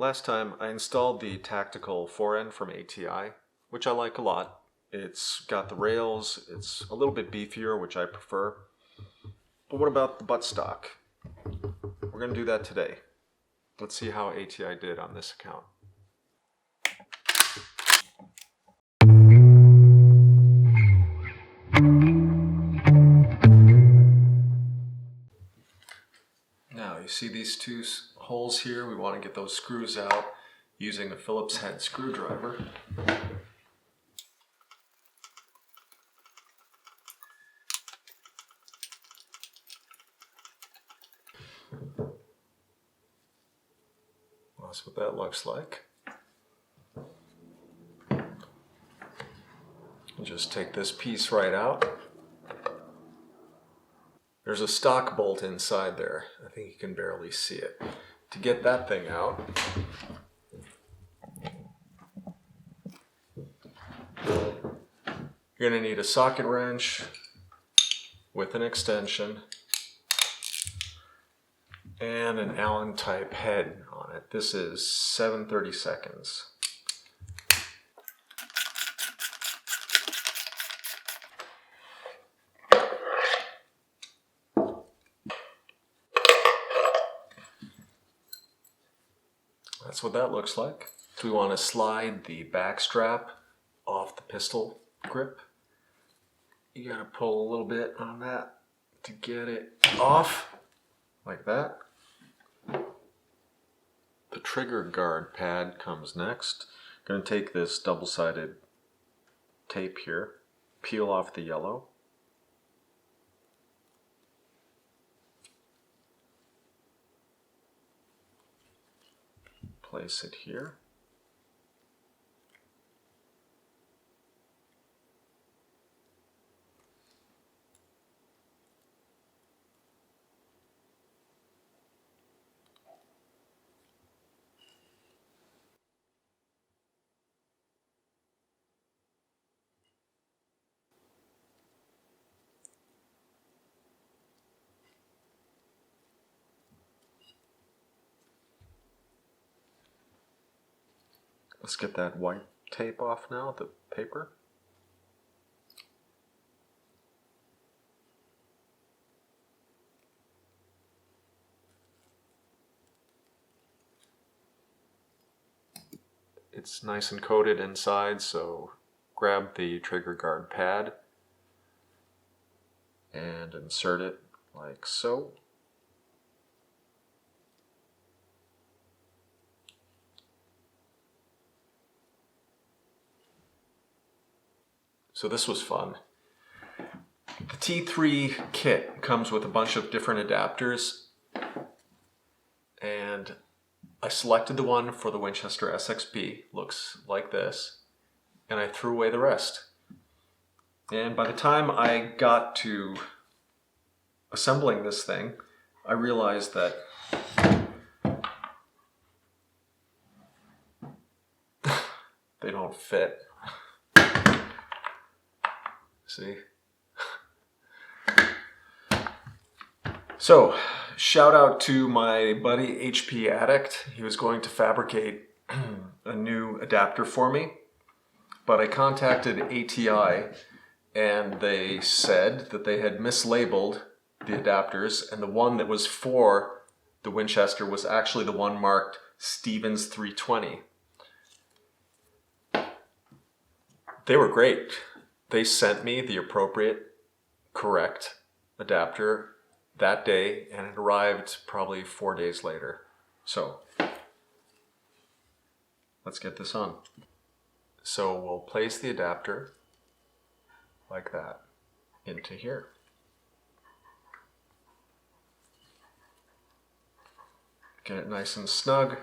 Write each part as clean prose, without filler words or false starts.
Last time I installed the tactical forend from ATI, which I like a lot. It's got the rails, it's a little bit beefier, which I prefer. But what about the buttstock? We're going to do that today. Let's see how ATI did on this account. Now you see these two holes here, we want to get those screws out using a Phillips head screwdriver. That's what that looks like. Just take this piece right out. There's a stock bolt inside there. I think you can barely see it. To get that thing out, you're going to need a socket wrench with an extension and an Allen type head on it. This is 7/32. That's what that looks like. So we want to slide the back strap off the pistol grip. You gotta pull a little bit on that to get it off, like that. The trigger guard pad comes next. I'm going to take this double-sided tape here, peel off the yellow. Place it here. Let's get that white tape off now, the paper. It's nice and coated inside, so grab the trigger guard pad and insert it like so. So this was fun. The T3 kit comes with a bunch of different adapters, and I selected the one for the Winchester SXP, looks like this, and I threw away the rest. And by the time I got to assembling this thing, I realized that they don't fit. See? So, shout out to my buddy HP Addict. He was going to fabricate a new adapter for me, but I contacted ATI and they said that they had mislabeled the adapters, and the one that was for the Winchester was actually the one marked Stevens 320. They were great. They sent me the appropriate, correct adapter that day, and it arrived probably 4 days later. So, let's get this on. So we'll place the adapter like that into here. Get it nice and snug.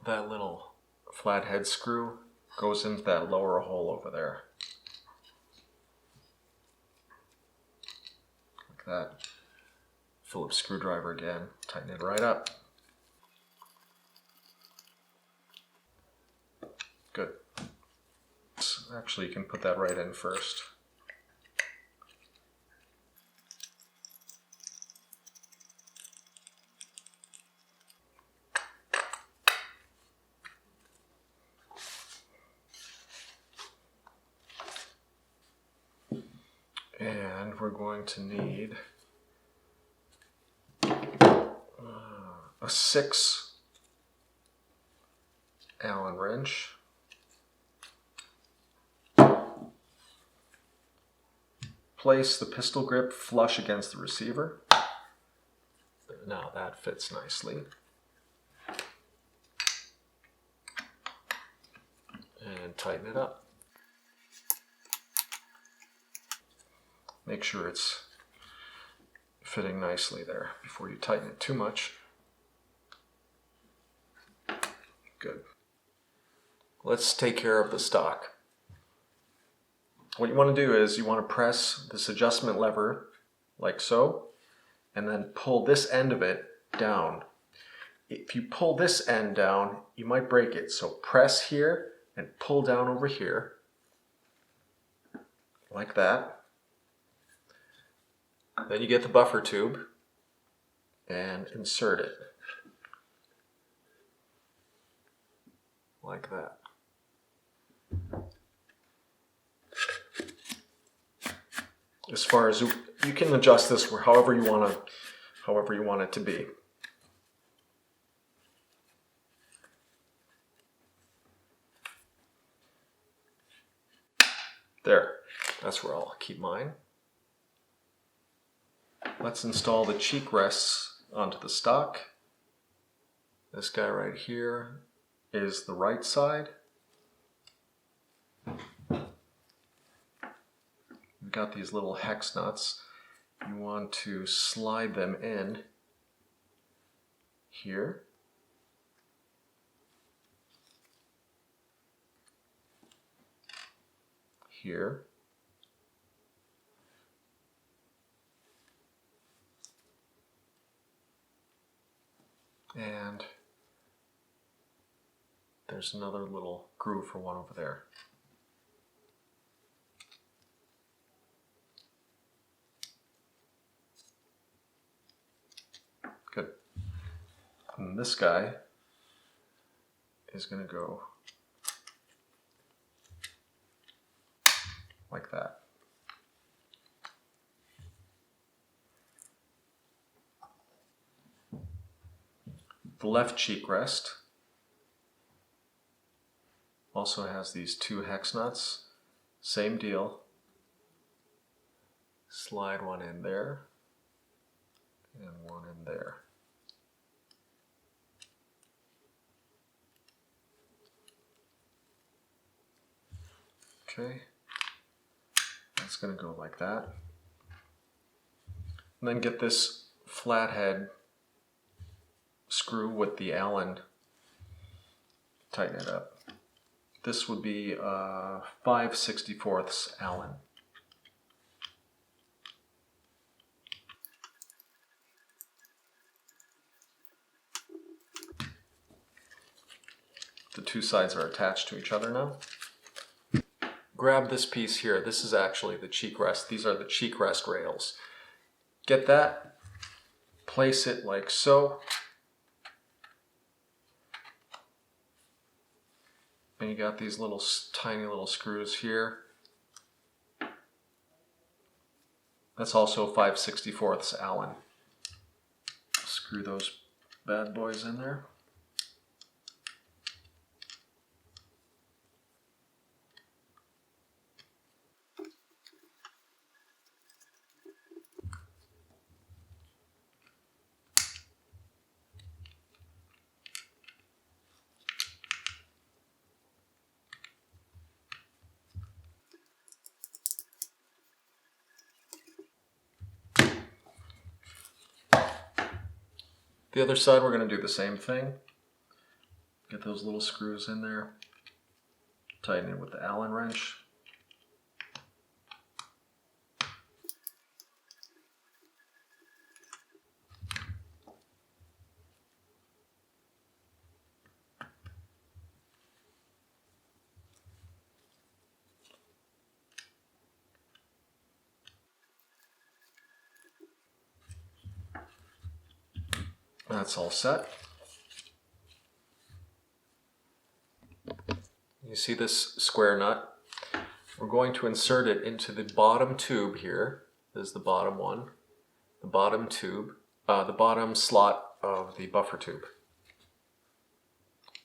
That little flathead screw goes into that lower hole over there. Like that. Phillips screwdriver again, tighten it right up. Good. Actually, you can put that right in first. And we're going to need a 6 Allen wrench. Place the pistol grip flush against the receiver. Now that fits nicely. And tighten it up. Make sure it's fitting nicely there before you tighten it too much. Good. Let's take care of the stock. What you want to do is you want to press this adjustment lever like so, and then pull this end of it down. If you pull this end down, you might break it. So press here and pull down over here, like that. Then you get the buffer tube and insert it, like that. As far as you can adjust this however you want it to be. There, that's where I'll keep mine. Let's install the cheek rests onto the stock. This guy right here is the right side. We've got these little hex nuts. You want to slide them in here. Here. And there's another little groove for one over there. Good. And this guy is going to go like that. The left cheek rest also has these 2 hex nuts. Same deal. Slide one in there and one in there. Okay. That's going to go like that. And then get this flathead screw with the Allen, tighten it up. This would be 5/64 Allen. The 2 sides are attached to each other now. Grab this piece here. This is actually the cheek rest. These are the cheek rest rails. Get that, place it like so. And you got these little tiny little screws here. That's also 5/64 Allen. Screw those bad boys in there. The other side, we're going to do the same thing. Get those little screws in there. Tighten it with the Allen wrench. That's all set. You see this square nut? we're going to insert it into the bottom tube here. This is the bottom one. The bottom tube, the bottom slot of the buffer tube.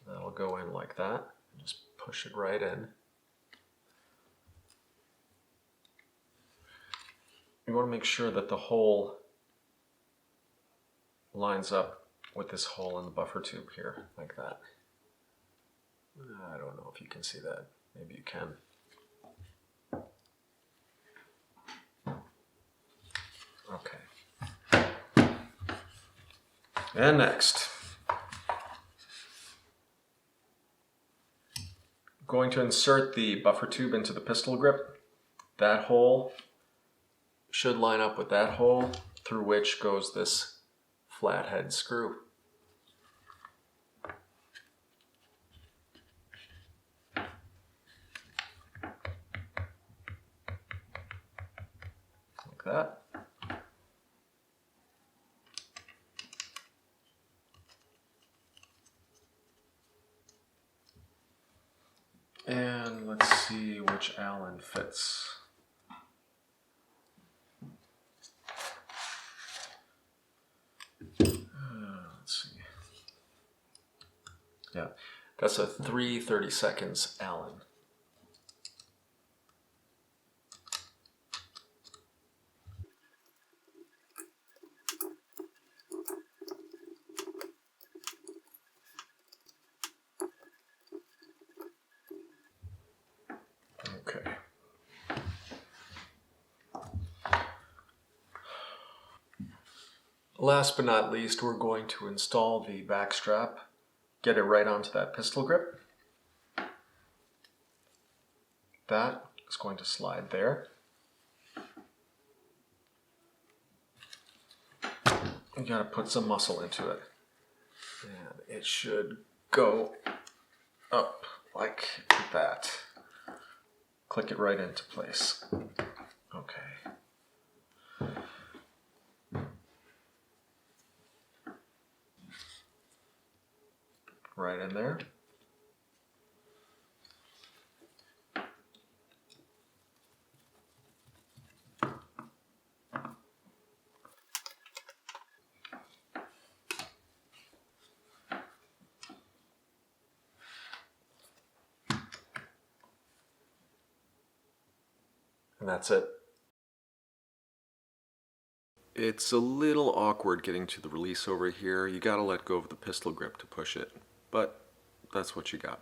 That'll go in like that. Just push it right in. You want to make sure that the hole lines up with this hole in the buffer tube here, like that. I don't know if you can see that. Maybe you can. Okay. And next, going to insert the buffer tube into the pistol grip. That hole should line up with that hole through which goes this flathead screw. Like that. And let's see which Allen fits. Let's see. Yeah, that's a 3/32 Allen. Okay. Last but not least, we're going to install the back strap, get it right onto that pistol grip. That is going to slide there. You gotta put some muscle into it. And it should go up like that. Click it right into place. Okay. Right in there. And that's it. It's a little awkward getting to the release over here. You gotta let go of the pistol grip to push it, but that's what you got.